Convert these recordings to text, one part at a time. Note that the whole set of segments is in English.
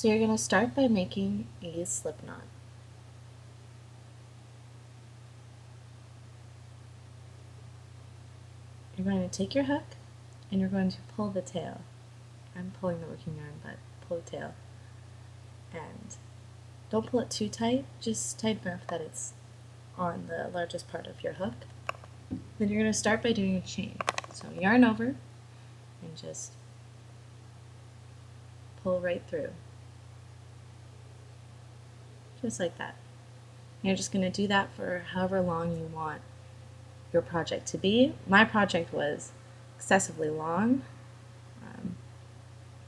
So you're going to start by making a slip knot. You're going to take your hook and you're going to pull the tail. I'm pulling the working yarn, but pull the tail. And don't pull it too tight, just tight enough that it's on the largest part of your hook. Then you're going to start by doing a chain. So yarn over and just pull right through. Just like that. You're just going to do that for however long you want your project to be. My project was excessively long,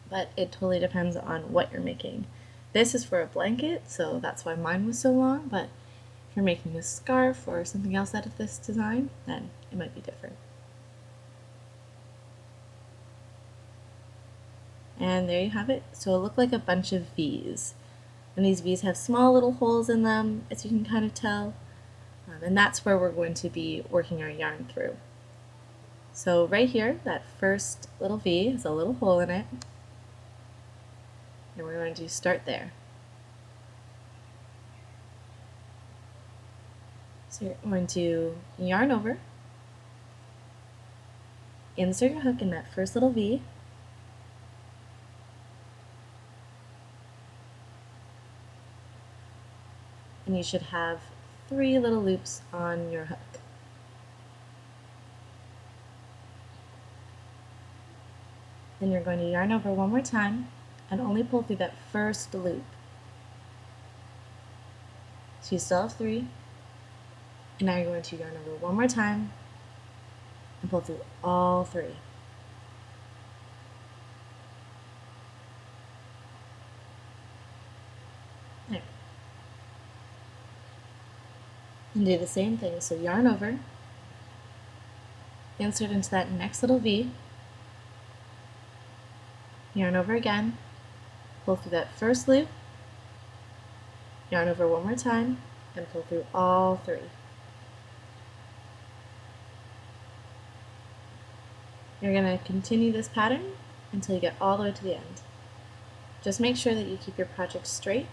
but it totally depends on what you're making. This is for a blanket, so that's why mine was so long, but if you're making a scarf or something else out of this design, then it might be different. And there you have it. So it looked like a bunch of V's. And these V's have small little holes in them, as you can kind of tell. And that's where we're going to be working our yarn through. So right here, that first little V has a little hole in it. And we're going to start there. So you're going to yarn over, insert your hook in that first little V, and you should have 3 little loops on your hook. Then you're going to yarn over one more time and only pull through that first loop. So you still have 3, and now you're going to yarn over one more time and pull through all 3. There. And do the same thing, so yarn over, insert into that next little V, yarn over again, pull through that first loop, yarn over one more time, and pull through all 3. You're going to continue this pattern until you get all the way to the end. Just make sure that you keep your project straight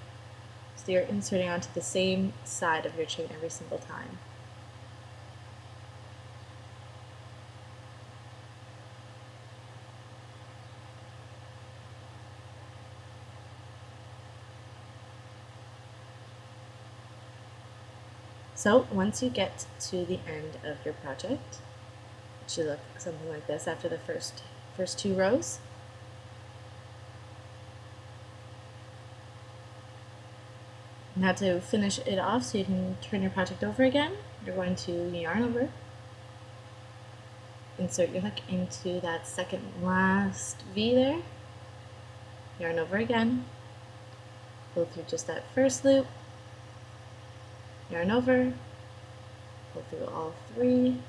so you're inserting onto the same side of your chain every single time. So once you get to the end of your project, it should look something like this after the first 2 rows. Now to finish it off so you can turn your project over again, you're going to yarn over, insert your hook into that second last V there, yarn over again, pull through just that first loop, yarn over, pull through all 3,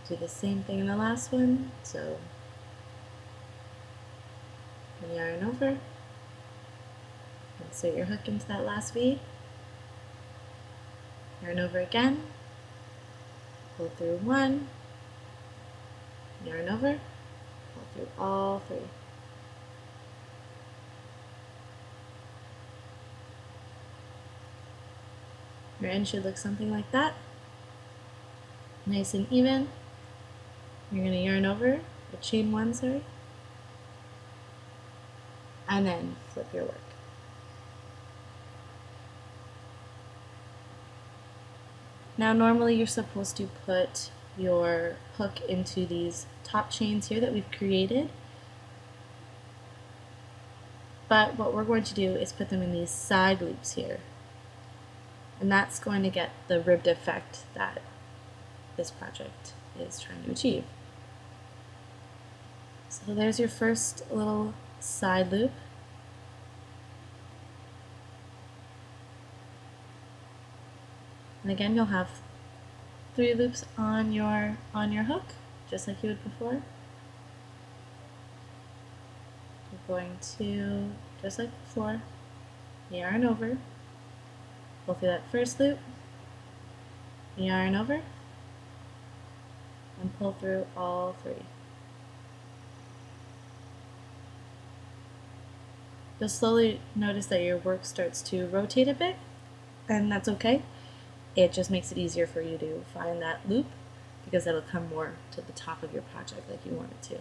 do the same thing in the last one, so yarn over, insert your hook into that last V, yarn over again, pull through 1, yarn over, pull through all 3. Your end should look something like that, nice and even. You're going to yarn over, or chain 1, sorry, and then flip your work. Now normally you're supposed to put your hook into these top chains here that we've created, but what we're going to do is put them in these side loops here, and that's going to get the ribbed effect that this project is trying to achieve. So there's your first little side loop. And again, you'll have 3 loops on your hook, just like you would before. You're going to, just like before, yarn over, pull through that first loop, yarn over, and pull through all 3. You'll slowly notice that your work starts to rotate a bit, and that's okay. It just makes it easier for you to find that loop because it'll come more to the top of your project like you want it to.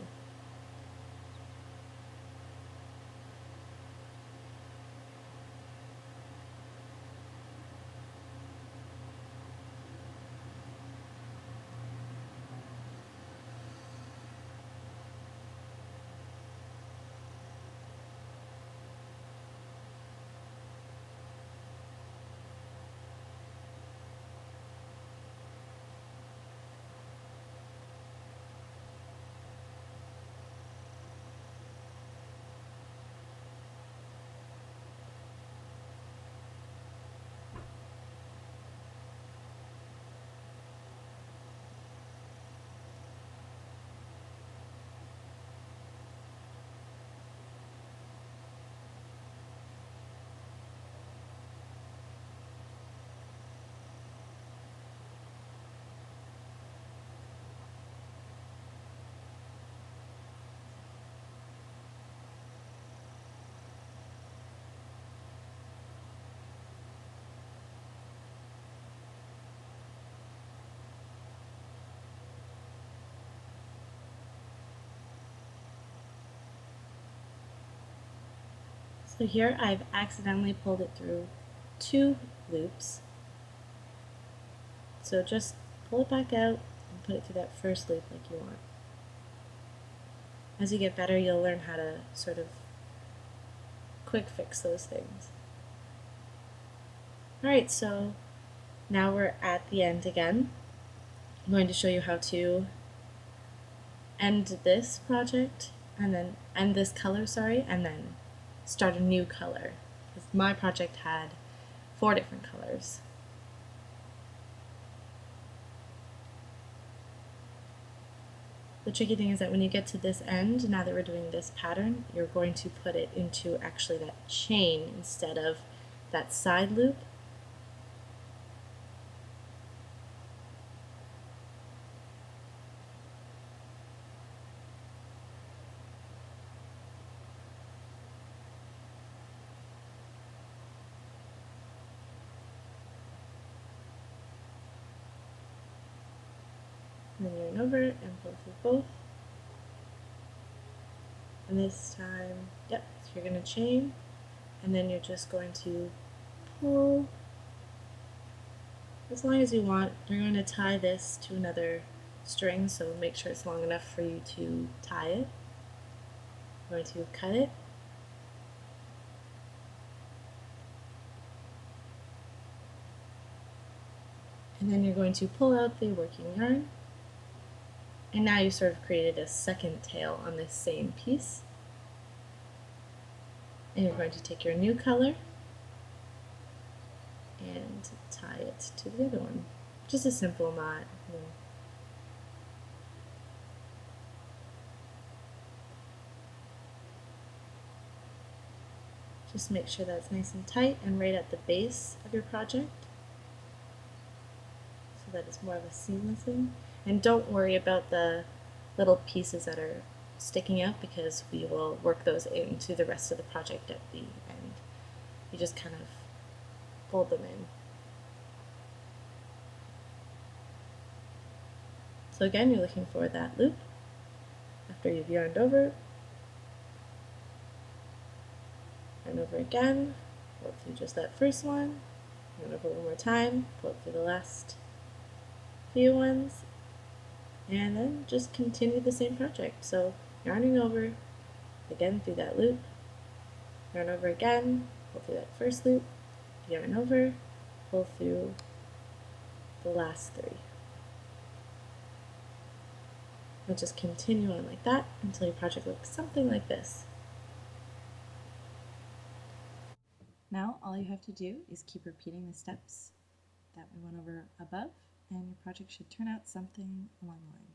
So here I've accidentally pulled it through 2 loops. So just pull it back out and put it through that first loop like you want. As you get better, you'll learn how to sort of quick fix those things. Alright, so now we're at the end again. I'm going to show you how to end this project and then end this color, and then start a new color. Because my project had 4 different colors. The tricky thing is that when you get to this end, now that we're doing this pattern, you're going to put it into actually that chain instead of that side loop. And then yarn over and pull through both. And this time, yep, so you're going to chain, and then you're just going to pull as long as you want. You're going to tie this to another string, so make sure it's long enough for you to tie it. You're going to cut it. And then you're going to pull out the working yarn. And now you sort of created a second tail on this same piece. And you're going to take your new color and tie it to the other one. Just a simple knot. Just make sure that's nice and tight and right at the base of your project, so that it's more of a seamless thing. And don't worry about the little pieces that are sticking out because we will work those into the rest of the project at the end. You just kind of fold them in. So again, you're looking for that loop after you've yarned over. Yarn over again, pull it through just that first one, yarn over one more time, pull it through the last few ones, and then just continue the same project. So yarning over, again through that loop, yarn over again, pull through that first loop, yarn over, pull through the last 3. And just continue on like that until your project looks something like this. Now all you have to do is keep repeating the steps that we went over above, and your project should turn out something along the lines.